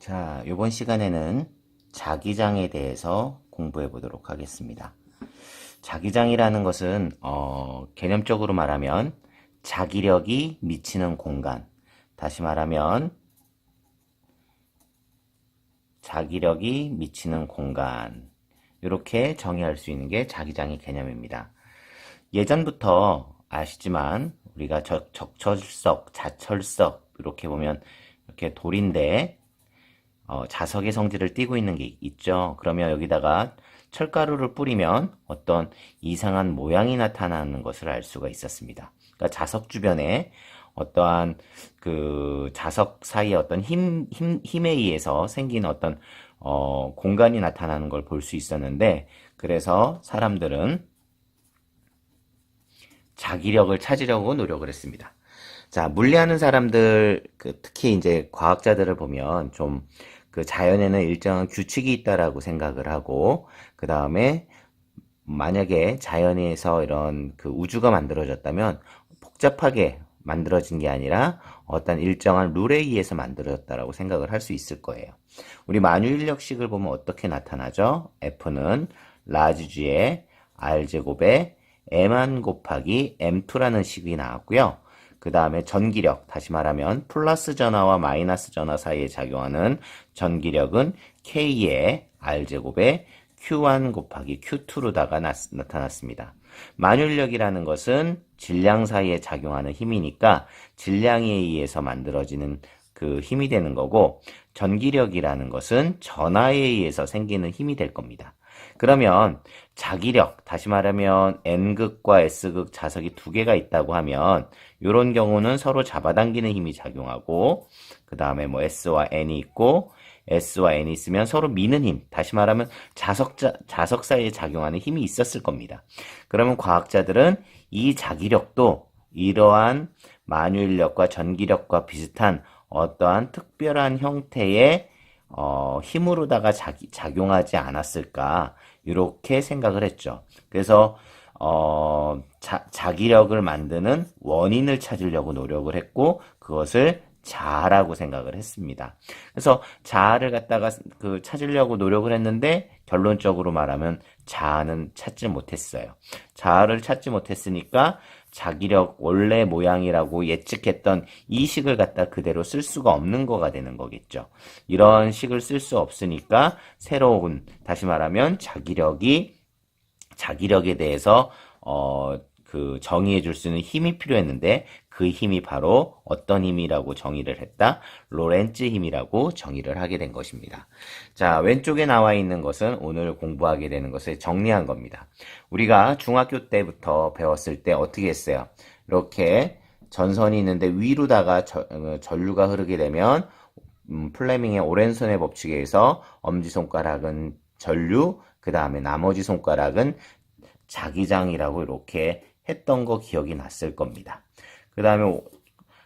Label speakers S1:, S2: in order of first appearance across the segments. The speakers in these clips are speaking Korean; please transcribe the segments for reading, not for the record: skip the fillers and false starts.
S1: 자, 이번 시간에는 자기장에 대해서 공부해 보도록 하겠습니다. 자기장이라는 것은 개념적으로 말하면 자기력이 미치는 공간, 다시 말하면 자기력이 미치는 공간, 이렇게 정의할 수 있는 게 자기장의 개념입니다. 예전부터 아시지만 우리가 적철석, 자철석 이렇게 보면 이렇게 돌인데 자석의 성질을 띠고 있는 게 있죠. 그러면 여기다가 철가루를 뿌리면 어떤 이상한 모양이 나타나는 것을 알 수가 있었습니다. 그러니까 자석 주변에 어떠한 그 자석 사이에 어떤 힘에 의해서 생긴 어떤 공간이 나타나는 걸 볼 수 있었는데, 그래서 사람들은 자기력을 찾으려고 노력을 했습니다. 자, 물리하는 사람들, 특히 이제 과학자들을 보면 좀 그 자연에는 일정한 규칙이 있다라고 생각을 하고, 그 다음에 만약에 자연에서 이런 그 우주가 만들어졌다면 복잡하게 만들어진 게 아니라 어떤 일정한 룰에 의해서 만들어졌다라고 생각을 할 수 있을 거예요. 우리 만유인력식을 보면 어떻게 나타나죠? F는 라지 G의 R제곱에 M1 곱하기 M2라는 식이 나왔고요. 그 다음에 전기력, 다시 말하면 플러스 전하와 마이너스 전하 사이에 작용하는 전기력은 K의 R제곱에 Q1 곱하기 Q2로다가 나타났습니다. 만율력이라는 것은 질량 사이에 작용하는 힘이니까 질량에 의해서 만들어지는 그 힘이 되는 거고, 전기력이라는 것은 전하에 의해서 생기는 힘이 될 겁니다. 그러면 자기력, 다시 말하면 N극과 S극 자석이 두 개가 있다고 하면 이런 경우는 서로 잡아당기는 힘이 작용하고, 그 다음에 뭐 S와 N이 있고 S와 N이 있으면 서로 미는 힘, 다시 말하면 자석 사이에 작용하는 힘이 있었을 겁니다. 그러면 과학자들은 이 자기력도 이러한 만유인력과 전기력과 비슷한 어떠한 특별한 형태의 힘으로다가 작용하지 않았을까, 이렇게 생각을 했죠. 그래서 자기력을 만드는 원인을 찾으려고 노력을 했고, 그것을 자아라고 생각을 했습니다. 그래서 자아를 갖다가 찾으려고 노력을 했는데, 결론적으로 말하면 자아는 찾지 못했어요. 자아를 찾지 못했으니까 자기력 원래 모양이라고 예측했던 이 식을 갖다 그대로 쓸 수가 없는 거가 되는 거겠죠. 이런 식을 쓸 수 없으니까 새로운, 다시 말하면 자기력에 대해서 정의해 줄 수 있는 힘이 필요했는데, 그 힘이 바로 어떤 힘이라고 정의를 했다? 로렌츠 힘이라고 정의를 하게 된 것입니다. 자, 왼쪽에 나와 있는 것은 오늘 공부하게 되는 것을 정리한 겁니다. 우리가 중학교 때부터 배웠을 때 어떻게 했어요? 이렇게 전선이 있는데 위로다가 전류가 흐르게 되면 플레밍의 오랜손의 법칙에 의해서 엄지손가락은 전류, 그 다음에 나머지 손가락은 자기장이라고 이렇게 했던 거 기억이 났을 겁니다. 그 다음에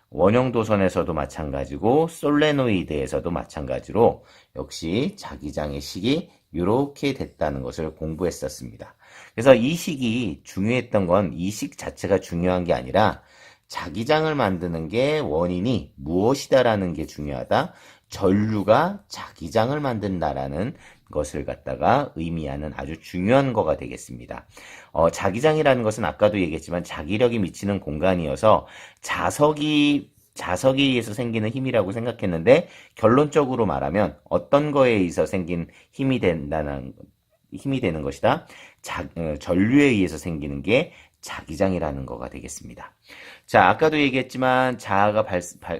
S1: 원형도선에서도 마찬가지고 솔레노이드에서도 마찬가지로 역시 자기장의 식이 이렇게 됐다는 것을 공부했었습니다. 그래서 이 식이 중요했던 건 이 식 자체가 중요한 게 아니라 자기장을 만드는 게 원인이 무엇이다라는 게 중요하다. 전류가 자기장을 만든다라는 것을 갖다가 의미하는 아주 중요한 거가 되겠습니다. 자기장이라는 것은 아까도 얘기했지만 자기력이 미치는 공간이어서 자석에 의해서 생기는 힘이라고 생각했는데, 결론적으로 말하면 어떤 거에 의해서 생긴 힘이 되는 것이다. 전류에 의해서 생기는 게 자기장이라는 거가 되겠습니다. 자, 아까도 얘기했지만 자아가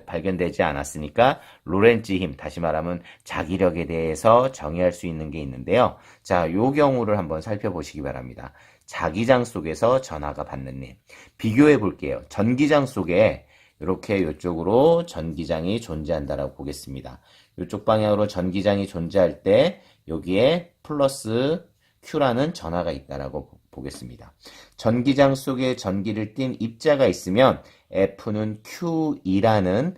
S1: 발견되지 않았으니까 로렌츠 힘, 다시 말하면 자기력에 대해서 정의할 수 있는 게 있는데요. 자, 요 경우를 한번 살펴보시기 바랍니다. 자기장 속에서 전하가 받는 힘. 비교해 볼게요. 전기장 속에 이렇게 이쪽으로 전기장이 존재한다라고 보겠습니다. 이쪽 방향으로 전기장이 존재할 때 여기에 플러스 Q라는 전하가 있다라고 보겠습니다. 전기장 속에 전기를 띤 입자가 있으면 F는 Q2라는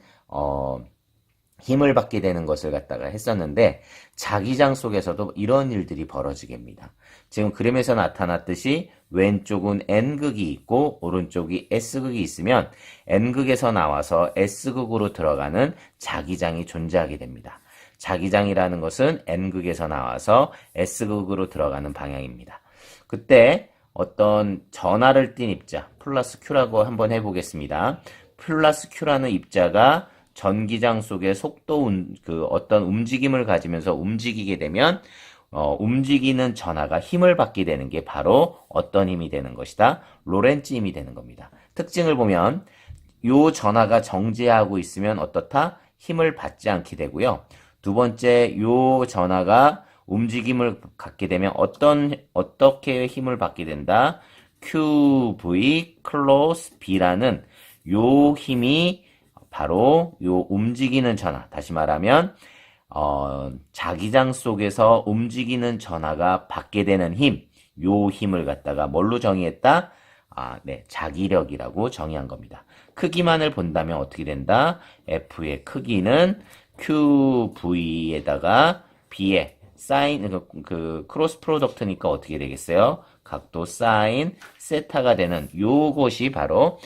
S1: 힘을 받게 되는 것을 갖다가 했었는데, 자기장 속에서도 이런 일들이 벌어지게 됩니다. 지금 그림에서 나타났듯이 왼쪽은 N극이 있고 오른쪽이 S극이 있으면 N극에서 나와서 S극으로 들어가는 자기장이 존재하게 됩니다. 자기장이라는 것은 N극에서 나와서 S극으로 들어가는 방향입니다. 그때 어떤 전하를 띤 입자, 플러스 Q라고 한번 해보겠습니다. 플러스 Q라는 입자가 전기장 속의 속도, 어떤 움직임을 가지면서 움직이게 되면, 움직이는 전하가 힘을 받게 되는 게 바로 어떤 힘이 되는 것이다? 로렌츠 힘이 되는 겁니다. 특징을 보면, 요 전하가 정지하고 있으면 어떻다? 힘을 받지 않게 되고요. 두 번째, 요 전하가 움직임을 갖게 되면 어떻게 힘을 받게 된다? QV close B라는 요 힘이 바로 요 움직이는 전하, 다시 말하면 자기장 속에서 움직이는 전하가 받게 되는 힘, 요 힘을 갖다가 뭘로 정의했다? 네, 자기력이라고 정의한 겁니다. 크기만을 본다면 어떻게 된다? F의 크기는 QV에다가 B의 사인, 크로스 프로덕트니까 어떻게 되겠어요? 각도 사인 세타가 되는 요것이 바로,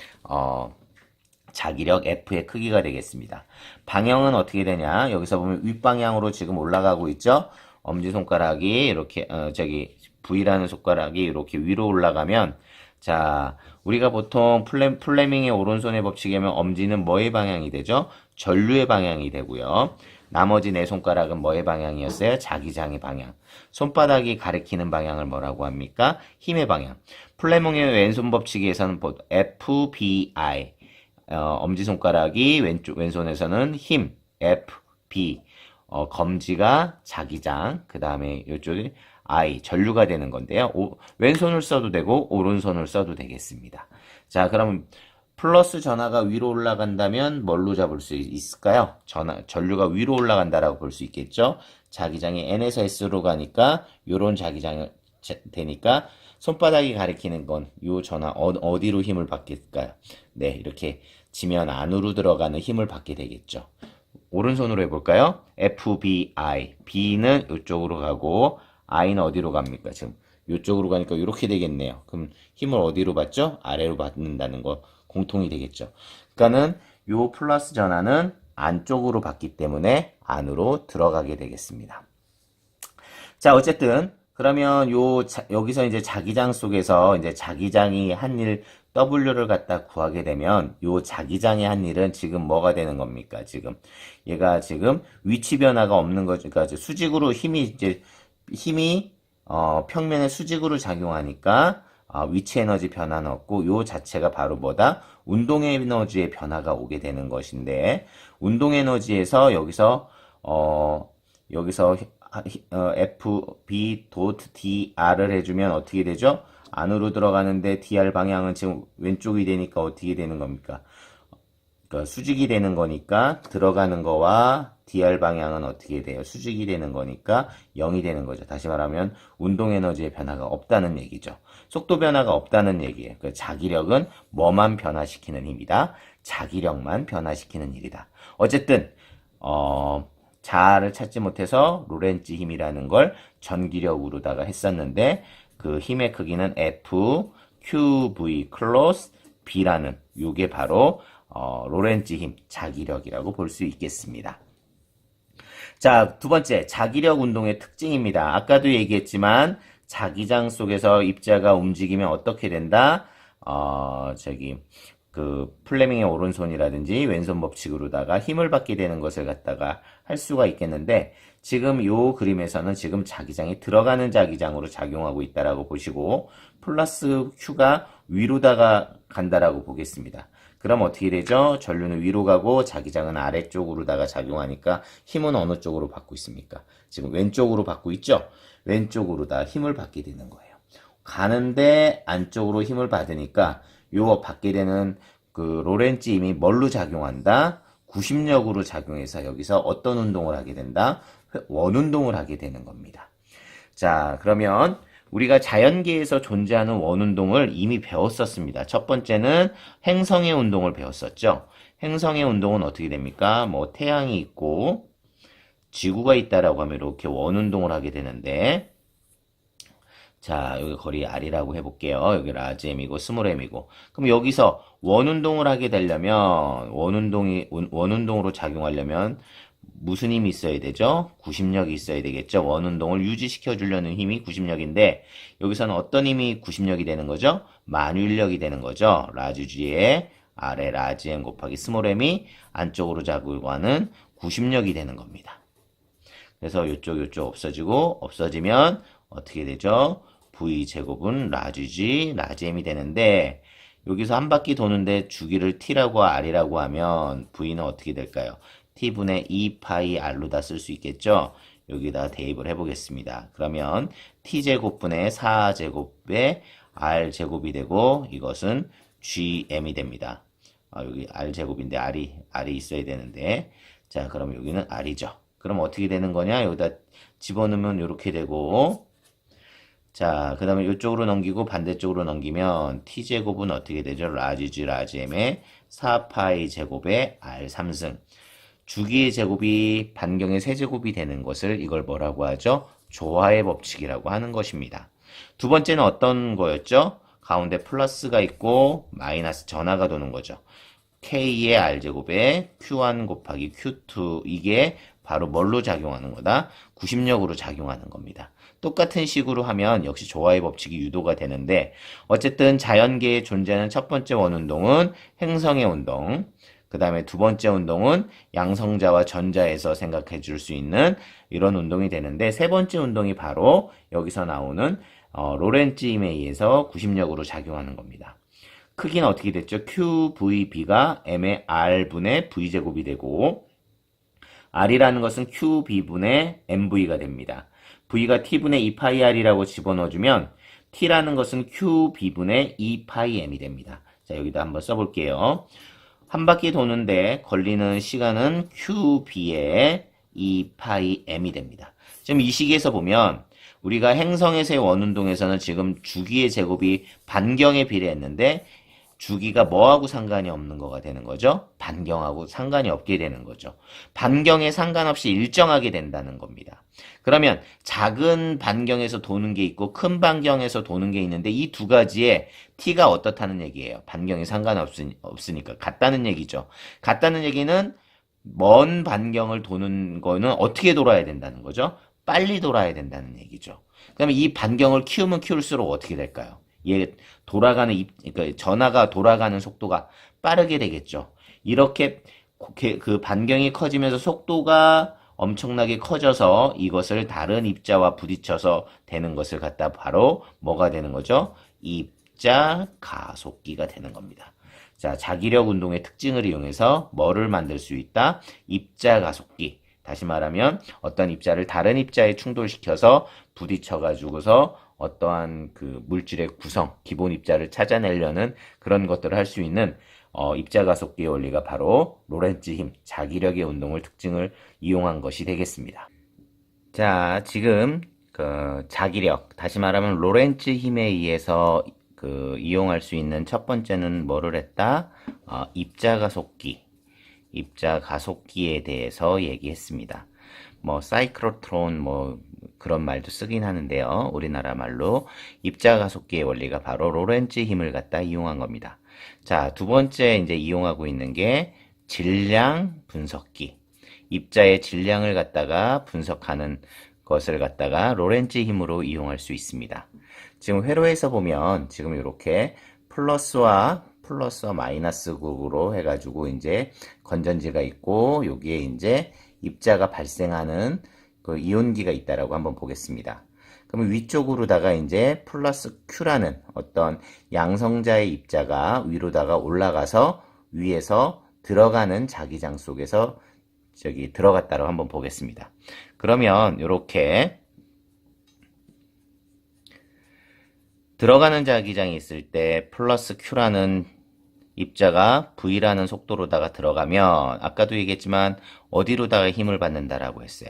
S1: 자기력 F의 크기가 되겠습니다. 방향은 어떻게 되냐? 여기서 보면 윗방향으로 지금 올라가고 있죠? 엄지손가락이 이렇게, V라는 손가락이 이렇게 위로 올라가면, 자, 우리가 보통 플레밍의 오른손의 법칙이면 엄지는 뭐의 방향이 되죠? 전류의 방향이 되고요. 나머지 네 손가락은 뭐의 방향이었어요? 자기장의 방향. 손바닥이 가리키는 방향을 뭐라고 합니까? 힘의 방향. 플레밍의 왼손 법칙에서는 FBI, 엄지손가락이 왼손에서는 힘, F, B, 검지가 자기장, 그 다음에 이쪽이 I, 전류가 되는 건데요. 왼손을 써도 되고, 오른손을 써도 되겠습니다. 자, 그럼 플러스 전하가 위로 올라간다면 뭘로 잡을 수 있을까요? 전류가 위로 올라간다라고 볼 수 있겠죠? 자기장이 N에서 S로 가니까, 요런 자기장이 되니까, 손바닥이 가리키는 건, 요 전하, 어디로 힘을 받겠을까요? 네, 이렇게 지면 안으로 들어가는 힘을 받게 되겠죠. 오른손으로 해볼까요? FBI. B는 이쪽으로 가고, I는 어디로 갑니까? 지금 이쪽으로 가니까 이렇게 되겠네요. 그럼 힘을 어디로 받죠? 아래로 받는다는 거 공통이 되겠죠. 그러니까는 요 플러스 전하는 안쪽으로 받기 때문에 안으로 들어가게 되겠습니다. 자, 어쨌든 그러면 여기서 이제 자기장 속에서 이제 자기장이 한 일 W를 갖다 구하게 되면 요 자기장이 한 일은 지금 뭐가 되는 겁니까? 지금 얘가 지금 위치 변화가 없는 거죠. 그러니까 수직으로 힘이 평면에 수직으로 작용하니까 위치 에너지 변화는 없고 요 자체가 바로 뭐다? 운동 에너지의 변화가 오게 되는 것인데 운동 에너지에서 여기서 FB.dr을 해주면 어떻게 되죠? 안으로 들어가는데 dr 방향은 지금 왼쪽이 되니까 어떻게 되는 겁니까? 그러니까 수직이 되는 거니까 들어가는 거와 dr 방향은 어떻게 돼요? 수직이 되는 거니까 0이 되는 거죠. 다시 말하면 운동 에너지의 변화가 없다는 얘기죠. 속도 변화가 없다는 얘기예요. 그 자기력은 뭐만 변화시키는 힘이다? 자기력만 변화시키는 일이다. 어쨌든 자아를 찾지 못해서 로렌츠 힘이라는 걸 전기력으로다가 했었는데 그 힘의 크기는 F, QV, close, B라는 요게 바로 로렌츠 힘, 자기력이라고 볼 수 있겠습니다. 자, 두 번째, 자기력 운동의 특징입니다. 아까도 얘기했지만 자기장 속에서 입자가 움직이면 어떻게 된다? 플레밍의 오른손이라든지 왼손 법칙으로다가 힘을 받게 되는 것을 갖다가 할 수가 있겠는데 지금 요 그림에서는 지금 자기장이 들어가는 자기장으로 작용하고 있다라고 보시고 플러스 Q가 위로다가 간다라고 보겠습니다. 그럼 어떻게 되죠? 전류는 위로 가고 자기장은 아래쪽으로다가 작용하니까 힘은 어느 쪽으로 받고 있습니까? 지금 왼쪽으로 받고 있죠? 왼쪽으로다 힘을 받게 되는 거예요. 가는데 안쪽으로 힘을 받으니까 요 받게 되는 그 로렌츠 힘이 뭘로 작용한다? 구심력으로 작용해서 여기서 어떤 운동을 하게 된다? 원운동을 하게 되는 겁니다. 자, 그러면 우리가 자연계에서 존재하는 원운동을 이미 배웠었습니다. 첫 번째는 행성의 운동을 배웠었죠. 행성의 운동은 어떻게 됩니까? 뭐 태양이 있고 지구가 있다라고 하면 이렇게 원운동을 하게 되는데 자, 여기 거리 R이라고 해볼게요. 여기 라지 M이고 스몰 M이고. 그럼 여기서 원운동을 하게 되려면 원운동으로 작용하려면 무슨 힘이 있어야 되죠? 구심력이 있어야 되겠죠? 원운동을 유지시켜 주려는 힘이 구심력인데 여기서는 어떤 힘이 구심력이 되는 거죠? 만유인력이 되는 거죠. 라지 G에 아래 라지 M 곱하기 스몰 m이 안쪽으로 작용하는 구심력이 되는 겁니다. 그래서 요쪽 없어지고 없어지면 어떻게 되죠? V 제곱은 라지 G, 라지 M이 되는데 여기서 한 바퀴 도는데 주기를 T라고 R이라고 하면 V는 어떻게 될까요? T분의 2파이 R로 다 쓸 수 있겠죠? 여기다 대입을 해보겠습니다. 그러면 T제곱분의 4제곱의 R제곱이 되고 이것은 GM이 됩니다. 여기 R제곱인데 R이 있어야 되는데 자 그럼 여기는 R이죠. 그럼 어떻게 되는 거냐? 여기다 집어넣으면 이렇게 되고 자, 그 다음에 이쪽으로 넘기고 반대쪽으로 넘기면 t제곱은 어떻게 되죠? 라지 g 라지 m의 4파이 제곱의 r 3승. 주기의 제곱이 반경의 세제곱이 되는 것을 이걸 뭐라고 하죠? 조화의 법칙이라고 하는 것입니다. 두 번째는 어떤 거였죠? 가운데 플러스가 있고 마이너스 전화가 도는 거죠. k의 r제곱에 q1 곱하기 q2 이게 바로 뭘로 작용하는 거다? 구심력으로 작용하는 겁니다. 똑같은 식으로 하면 역시 조화의 법칙이 유도가 되는데 어쨌든 자연계에 존재하는 첫 번째 원운동은 행성의 운동, 그 다음에 두 번째 운동은 양성자와 전자에서 생각해 줄 수 있는 이런 운동이 되는데 세 번째 운동이 바로 여기서 나오는 로렌츠 힘에 의해서 구심력으로 작용하는 겁니다. 크기는 어떻게 됐죠? QVB가 M의 R분의 V제곱이 되고 R이라는 것은 QB분의 MV가 됩니다. V가 T분의 2파이R이라고 집어넣어주면 T라는 것은 QB분의 2파이M이 됩니다. 자 여기다 한번 써볼게요. 한 바퀴 도는데 걸리는 시간은 QB의 2파이M이 됩니다. 지금 이 식에서 보면 우리가 행성에서의 원운동에서는 지금 주기의 제곱이 반경에 비례했는데 주기가 뭐하고 상관이 없는 거가 되는 거죠? 반경하고 상관이 없게 되는 거죠. 반경에 상관없이 일정하게 된다는 겁니다. 그러면 작은 반경에서 도는 게 있고 큰 반경에서 도는 게 있는데 이 두 가지에 t가 어떻다는 얘기예요. 반경에 상관없으니까 같다는 얘기죠. 같다는 얘기는 먼 반경을 도는 거는 어떻게 돌아야 된다는 거죠? 빨리 돌아야 된다는 얘기죠. 그러면 이 반경을 키우면 키울수록 어떻게 될까요? 얘 그러니까 전하가 돌아가는 속도가 빠르게 되겠죠. 이렇게 그 반경이 커지면서 속도가 엄청나게 커져서 이것을 다른 입자와 부딪혀서 되는 것을 갖다 바로 뭐가 되는 거죠? 입자 가속기가 되는 겁니다. 자, 자기력 운동의 특징을 이용해서 뭐를 만들 수 있다? 입자 가속기. 다시 말하면 어떤 입자를 다른 입자에 충돌시켜서 부딪혀가지고서 어떠한 그 물질의 구성, 기본 입자를 찾아내려는 그런 것들을 할 수 있는 입자 가속기의 원리가 바로 로렌츠 힘, 자기력의 운동을 특징을 이용한 것이 되겠습니다. 자, 지금 그 자기력, 다시 말하면 로렌츠 힘에 의해서 그 이용할 수 있는 첫 번째는 뭐를 했다? 입자 가속기. 입자 가속기에 대해서 얘기했습니다. 뭐 사이클로트론 뭐 그런 말도 쓰긴 하는데요. 우리나라 말로 입자 가속기의 원리가 바로 로렌츠 힘을 갖다 이용한 겁니다. 자, 두 번째 이제 이용하고 있는 게 질량 분석기. 입자의 질량을 갖다가 분석하는 것을 갖다가 로렌츠 힘으로 이용할 수 있습니다. 지금 회로에서 보면 지금 이렇게 플러스와 마이너스극으로 해가지고 이제 건전지가 있고 여기에 이제 입자가 발생하는 그 이온기가 있다라고 한번 보겠습니다. 그러면 위쪽으로다가 이제 플러스 Q라는 어떤 양성자의 입자가 위로다가 올라가서 위에서 들어가는 자기장 속에서 저기 들어갔다라고 한번 보겠습니다. 그러면 이렇게 들어가는 자기장이 있을 때 플러스 Q라는 입자가 V라는 속도로다가 들어가면 아까도 얘기했지만 어디로다가 힘을 받는다라고 했어요.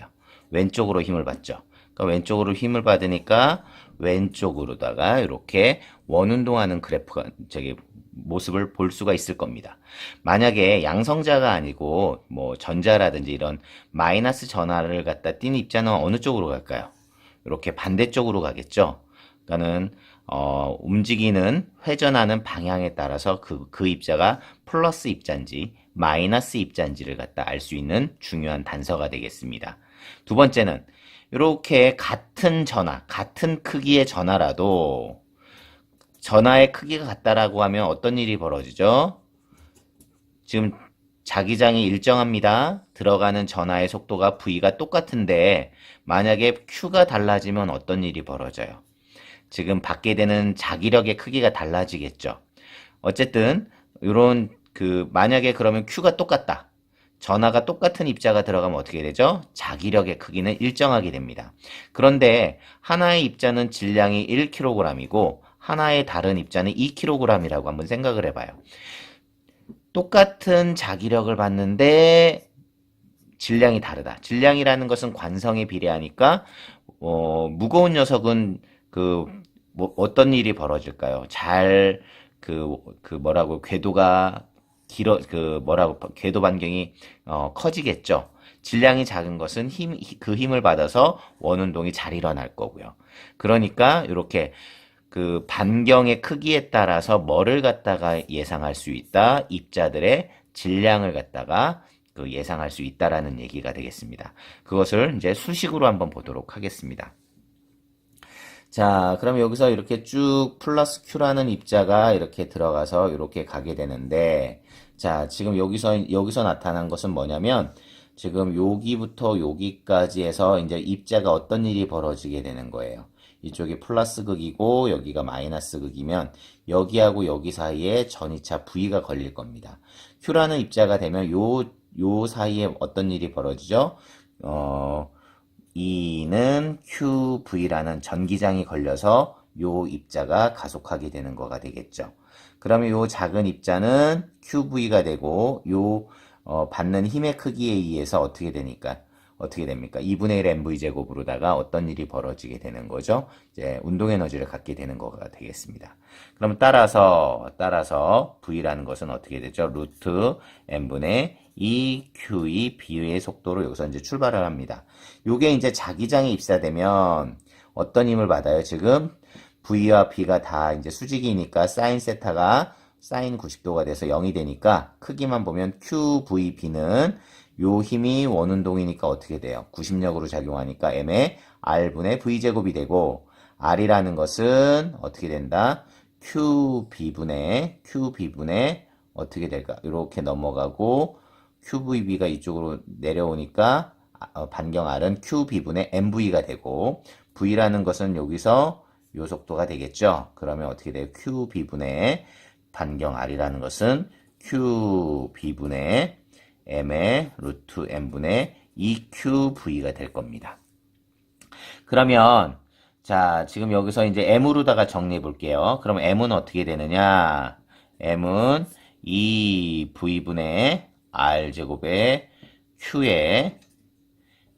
S1: 왼쪽으로 힘을 받죠. 그러니까 왼쪽으로 힘을 받으니까 왼쪽으로다가 이렇게 원운동하는 그래프가 저기 모습을 볼 수가 있을 겁니다. 만약에 양성자가 아니고 뭐 전자라든지 이런 마이너스 전하를 갖다 띈 입자는 어느 쪽으로 갈까요? 이렇게 반대쪽으로 가겠죠. 그러니까는 움직이는 회전하는 방향에 따라서 그 입자가 플러스 입자인지 마이너스 입자인지를 갖다 알 수 있는 중요한 단서가 되겠습니다. 두 번째는 이렇게 같은 전화, 같은 크기의 전화라도 전화의 크기가 같다라고 하면 어떤 일이 벌어지죠? 지금 자기장이 일정합니다. 들어가는 전하의 속도가 V가 똑같은데 만약에 Q가 달라지면 어떤 일이 벌어져요? 지금 받게 되는 자기력의 크기가 달라지겠죠. 어쨌든 이런 만약에 그러면 Q가 똑같다. 전하가 똑같은 입자가 들어가면 어떻게 되죠? 자기력의 크기는 일정하게 됩니다. 그런데 하나의 입자는 질량이 1kg이고 하나의 다른 입자는 2kg이라고 한번 생각을 해봐요. 똑같은 자기력을 받는데 질량이 다르다. 질량이라는 것은 관성에 비례하니까 무거운 녀석은 어떤 일이 벌어질까요? 궤도가 궤도 반경이 커지겠죠. 질량이 작은 것은 그 힘을 받아서 원운동이 잘 일어날 거고요. 그러니까 이렇게 반경의 크기에 따라서 뭐를 갖다가 예상할 수 있다? 입자들의 질량을 갖다가 예상할 수 있다라는 얘기가 되겠습니다. 그것을 이제 수식으로 한번 보도록 하겠습니다. 자, 그럼 여기서 이렇게 쭉 플러스 Q라는 입자가 이렇게 들어가서 이렇게 가게 되는데, 자, 지금 여기서 나타난 것은 뭐냐면, 지금 여기부터 여기까지 해서 이제 입자가 어떤 일이 벌어지게 되는 거예요. 이쪽이 플러스 극이고 여기가 마이너스 극이면 여기하고 여기 사이에 전이차 V가 걸릴 겁니다. Q라는 입자가 되면 요 사이에 어떤 일이 벌어지죠? E는 QV라는 전기장이 걸려서 요 입자가 가속하게 되는 거가 되겠죠. 그러면 요 작은 입자는 QV가 되고 받는 힘의 크기에 의해서 어떻게 됩니까? 2분의 1 mv제곱으로다가 어떤 일이 벌어지게 되는 거죠? 이제 운동 에너지를 갖게 되는 거가 되겠습니다. 그럼 따라서 V라는 것은 어떻게 되죠? 루트 n분의 2q의 비의 속도로 여기서 이제 출발을 합니다. 요게 이제 자기장에 입사되면 어떤 힘을 받아요? 지금 V와 B가 다 이제 수직이니까 사인 세타가 사인 90도가 돼서 0이 되니까 크기만 보면 QVB는 요 힘이 원운동이니까 어떻게 돼요? 구심력으로 작용하니까 M의 R분의 V제곱이 되고 R이라는 것은 어떻게 된다? QB분의 어떻게 될까? 이렇게 넘어가고 QVB가 이쪽으로 내려오니까 반경 R은 QB분의 MV가 되고 V라는 것은 여기서 요 속도가 되겠죠? 그러면 어떻게 돼요? QB분의 반경 R이라는 것은 QB분의 M의 루트 N분의 2QV가 될 겁니다. 그러면 자, 지금 여기서 이제 M으로다가 정리해 볼게요. 그럼 M은 어떻게 되느냐? M은 2V분의 R제곱의 Q의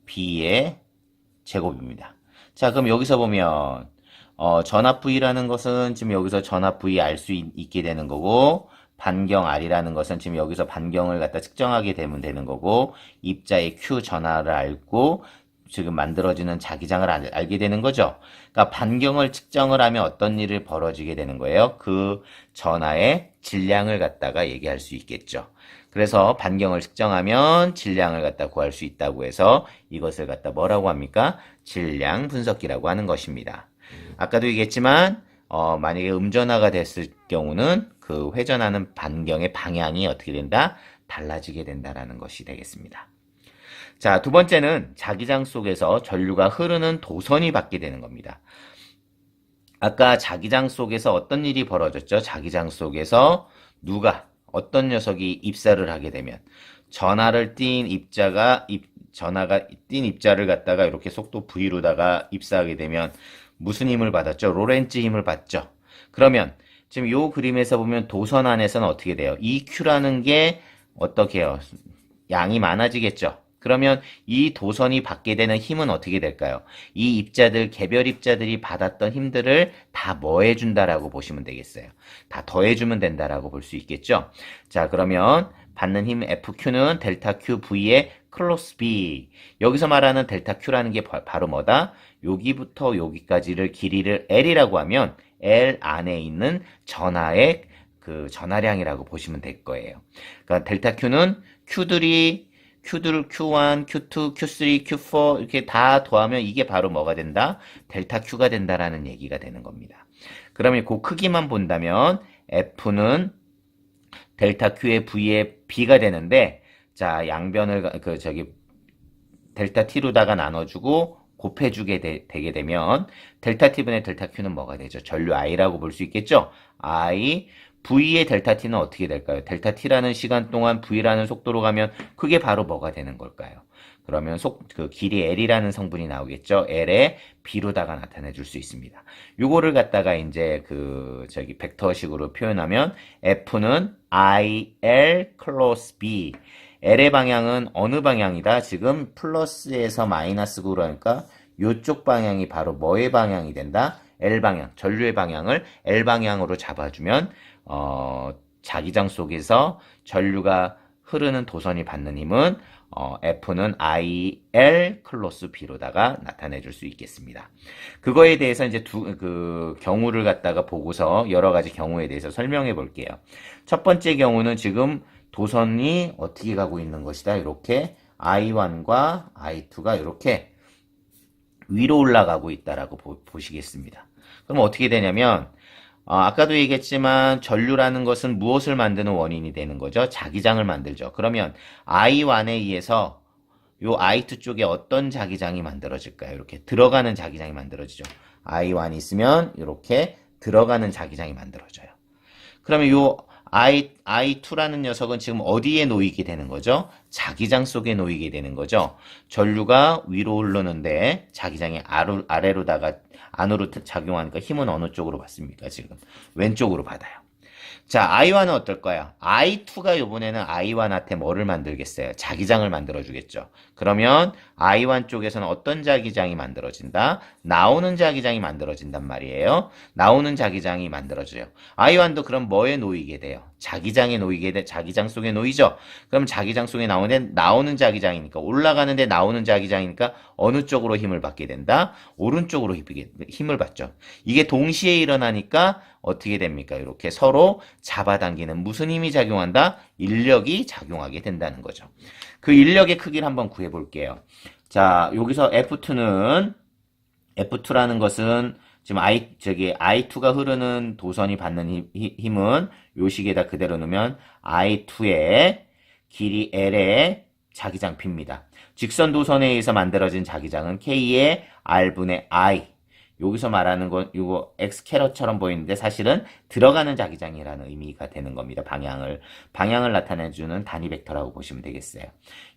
S1: B의 제곱입니다. 자, 그럼 여기서 보면 전압 V라는 것은 지금 여기서 전압 V 알 수 있게 되는 거고 반경 R이라는 것은 지금 여기서 반경을 갖다 측정하게 되면 되는 거고 입자의 Q 전하를 알고 지금 만들어지는 자기장을 알게 되는 거죠. 그러니까 반경을 측정을 하면 어떤 일이 벌어지게 되는 거예요? 그 전하의 질량을 갖다가 얘기할 수 있겠죠. 그래서 반경을 측정하면 질량을 갖다 구할 수 있다고 해서 이것을 갖다 뭐라고 합니까? 질량 분석기라고 하는 것입니다. 아까도 얘기했지만 만약에 음전화가 됐을 경우는 그 회전하는 반경의 방향이 어떻게 된다? 달라지게 된다라는 것이 되겠습니다. 자, 두 번째는 자기장 속에서 전류가 흐르는 도선이 바뀌게 되는 겁니다. 아까 자기장 속에서 어떤 일이 벌어졌죠? 자기장 속에서 어떤 녀석이 입사를 하게 되면 전하가 띈 입자를 갖다가 이렇게 속도 V로다가 입사하게 되면 무슨 힘을 받았죠? 로렌츠 힘을 받죠. 그러면 지금 요 그림에서 보면 도선 안에서는 어떻게 돼요? EQ라는 게 어떻게 해요? 양이 많아지겠죠. 그러면 이 도선이 받게 되는 힘은 어떻게 될까요? 이 개별 입자들이 받았던 힘들을 다 뭐 해준다라고 보시면 되겠어요. 다 더해주면 된다라고 볼 수 있겠죠. 자, 그러면 받는 힘 FQ는 델타 QV의 크로스 B. 여기서 말하는 델타 Q라는 게 바로 뭐다? 여기부터 여기까지를 길이를 L이라고 하면 L 안에 있는 전하의 그 전하량이라고 보시면 될 거예요. 그러니까 델타 Q는 Q들 Q1, Q2, Q3, Q4 이렇게 다 더하면 이게 바로 뭐가 된다? 델타 Q가 된다라는 얘기가 되는 겁니다. 그러면 그 크기만 본다면 F는 델타 Q의 V의 B가 되는데, 자, 양변을 델타 T로다가 나눠주고 곱해주게 되게 되면 델타 T분의 델타 Q는 뭐가 되죠? 전류 I라고 볼 수 있겠죠? I, V의 델타 T는 어떻게 될까요? 델타 T라는 시간 동안 V라는 속도로 가면 그게 바로 뭐가 되는 걸까요? 그러면 그 길이 L이라는 성분이 나오겠죠? L에 B로다가 나타내 줄 수 있습니다. 요거를 갖다가 이제 벡터식으로 표현하면 F는 IL 클로스 B. L의 방향은 어느 방향이다? 지금 플러스에서 마이너스고 그러니까 요쪽 방향이 바로 뭐의 방향이 된다? L방향, 전류의 방향을 L방향으로 잡아주면 자기장 속에서 전류가 흐르는 도선이 받는 힘은 F는 IL 클로스 B로다가 나타내 줄 수 있겠습니다. 그거에 대해서 이제 경우를 갖다가 보고서 여러 가지 경우에 대해서 설명해 볼게요. 첫 번째 경우는 지금 도선이 어떻게 가고 있는 것이다. 이렇게 I1과 I2가 이렇게 위로 올라가고 있다라고 보시겠습니다. 그럼 어떻게 되냐면 아까도 얘기했지만 전류라는 것은 무엇을 만드는 원인이 되는 거죠? 자기장을 만들죠. 그러면 I1에 의해서 요 I2 쪽에 어떤 자기장이 만들어질까요? 이렇게 들어가는 자기장이 만들어지죠. I1이 있으면 이렇게 들어가는 자기장이 만들어져요. 그러면 요 I2라는 녀석은 지금 어디에 놓이게 되는 거죠? 자기장 속에 놓이게 되는 거죠. 전류가 위로 흐르는데 자기장이 아래로다가 안으로 작용하니까 힘은 어느 쪽으로 받습니까? 지금 왼쪽으로 받아요. 자, I1은 어떨까요? I2가 이번에는 I1한테 뭐를 만들겠어요? 자기장을 만들어주겠죠. 그러면 I1 쪽에서는 어떤 자기장이 만들어진다? 나오는 자기장이 만들어진단 말이에요. 나오는 자기장이 만들어져요. I1도 그럼 뭐에 놓이게 돼요? 자기장에 놓이게 돼, 자기장 속에 놓이죠? 그럼 자기장 속에 나오는 자기장이니까, 올라가는데 나오는 자기장이니까 어느 쪽으로 힘을 받게 된다? 오른쪽으로 힘을 받죠. 이게 동시에 일어나니까 어떻게 됩니까? 이렇게 서로 잡아당기는 무슨 힘이 작용한다? 인력이 작용하게 된다는 거죠. 그 인력의 크기를 한번 구해볼게요. 자, 여기서 F2라는 것은 지금 I2가 흐르는 도선이 받는 힘은 요 식에다 그대로 넣으면 I2의 길이 L의 자기장 P입니다. 직선 도선에 의해서 만들어진 자기장은 K의 R분의 I. 여기서 말하는 건 이거 X 캐럿처럼 보이는데 사실은 들어가는 자기장이라는 의미가 되는 겁니다. 방향을 나타내주는 단위 벡터라고 보시면 되겠어요.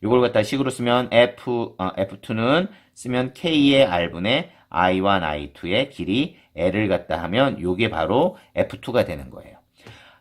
S1: 이걸 갖다 식으로 쓰면 F2는 쓰면 K의 R분의 I1, I2의 길이 L을 갖다 하면 요게 바로 F2가 되는 거예요.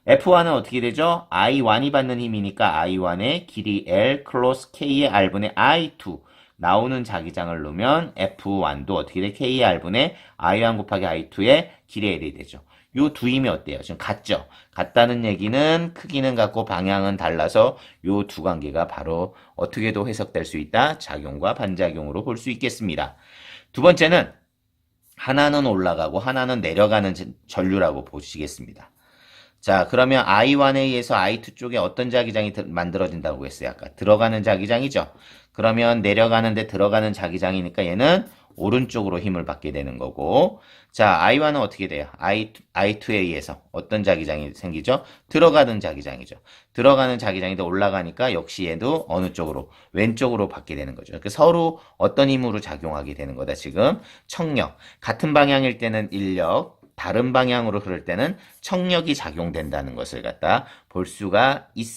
S1: F1은 어떻게 되죠? I1이 받는 힘이니까 I1의 길이 L 클로스 K의 R분의 I2 나오는 자기장을 놓으면 F1도 어떻게 돼? KR분의 I1 곱하기 I2의 길이 L이 되죠. 요 두 힘이 어때요? 지금 같죠? 같다는 얘기는 크기는 같고 방향은 달라서 요 두 관계가 바로 어떻게도 해석될 수 있다. 작용과 반작용으로 볼 수 있겠습니다. 두 번째는 하나는 올라가고 하나는 내려가는 전류라고 보시겠습니다. 자, 그러면 I1에 의해서 I2 쪽에 어떤 자기장이 만들어진다고 했어요? 아까 들어가는 자기장이죠. 그러면 내려가는데 들어가는 자기장이니까 얘는 오른쪽으로 힘을 받게 되는 거고, 자, I1은 어떻게 돼요? I2에 의해서 어떤 자기장이 생기죠? 들어가는 자기장이죠. 들어가는 자기장인데 올라가니까 역시 얘도 어느 쪽으로? 왼쪽으로 받게 되는 거죠. 그러니까 서로 어떤 힘으로 작용하게 되는 거다, 지금? 청력. 같은 방향일 때는 인력, 다른 방향으로 흐를 때는 청력이 작용된다는 것을 갖다 볼 수가 있습니다.